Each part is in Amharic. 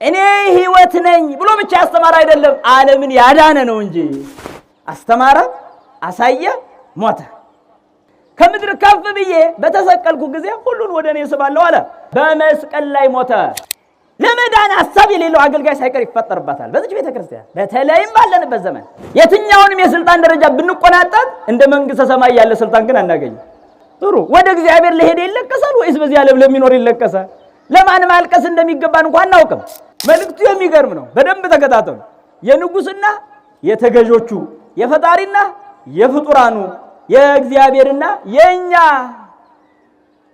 እኔ ሕይወት ነኝ ብሎ ብቻ ያስተማረ አይደለም፣ ዓለምን ያዳነ ነው እንጂ። አስተማረ፣ አሳየ፣ ሞተ። ከምድር ከፍ ብዬ በተሰቀልኩ ጊዜ ሁሉን ወደ እኔ ስባለሁ አለ። በመስቀል ላይ ሞተ። ለመዳን ሐሳብ የሌለው አገልጋይ ሳይቀር ይፈጠርባታል በዚህ ቤተክርስቲያን። በተለይም ባለንበት ዘመን የትኛውንም የስልጣን ደረጃ ብንቆናጠጥ እንደ መንግስተ ሰማይ ያለ ስልጣን ግን አናገኝም። ጥሩ ወደ እግዚአብሔር ለሄደ ይለቀሳል ወይስ በዚህ ዓለም ለሚኖር ይለቀሳል? ለማን ማልቀስ እንደሚገባን እንኳን አናውቅም። መልእክቱ የሚገርም ነው። በደንብ ተከታተሉ። የንጉስና የተገዦቹ የፈጣሪና የፍጡራኑ የእግዚአብሔርና የኛ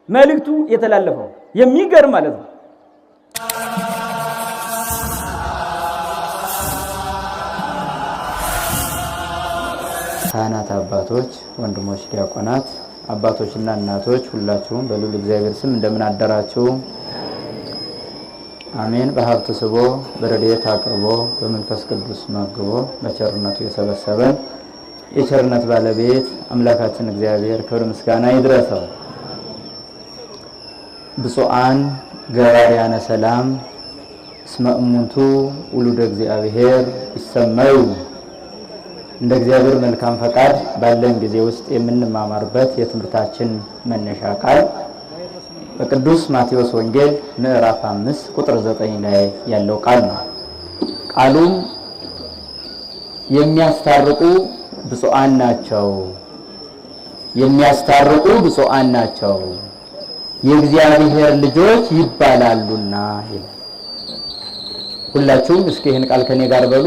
መልእክቱ የተላለፈው የሚገርም ማለት ነው። ካህናት አባቶች፣ ወንድሞች ዲያቆናት፣ አባቶችና እናቶች ሁላችሁም በልዑል እግዚአብሔር ስም እንደምን አደራችሁ? አሜን። በሀብቱ ስቦ በረድኤት አቅርቦ በመንፈስ ቅዱስ መግቦ በቸርነቱ የሰበሰበን የቸርነት ባለቤት አምላካችን እግዚአብሔር ክብር ምስጋና ይድረሰው። ብፁዓን ገባርያነ ሰላም እስመ እሙንቱ ውሉደ እግዚአብሔር ይሰመዩ። እንደ እግዚአብሔር መልካም ፈቃድ ባለን ጊዜ ውስጥ የምንማማርበት የትምህርታችን መነሻ ቃል በቅዱስ ማቴዎስ ወንጌል ምዕራፍ 5 ቁጥር 9 ላይ ያለው ቃል ነው። ቃሉም የሚያስታርቁ ብፁዓን ናቸው፣ የሚያስታርቁ ብፁዓን ናቸው የእግዚአብሔር ልጆች ይባላሉና ይላል። ሁላችሁም እስኪ ይህን ቃል ከኔ ጋር በሉ።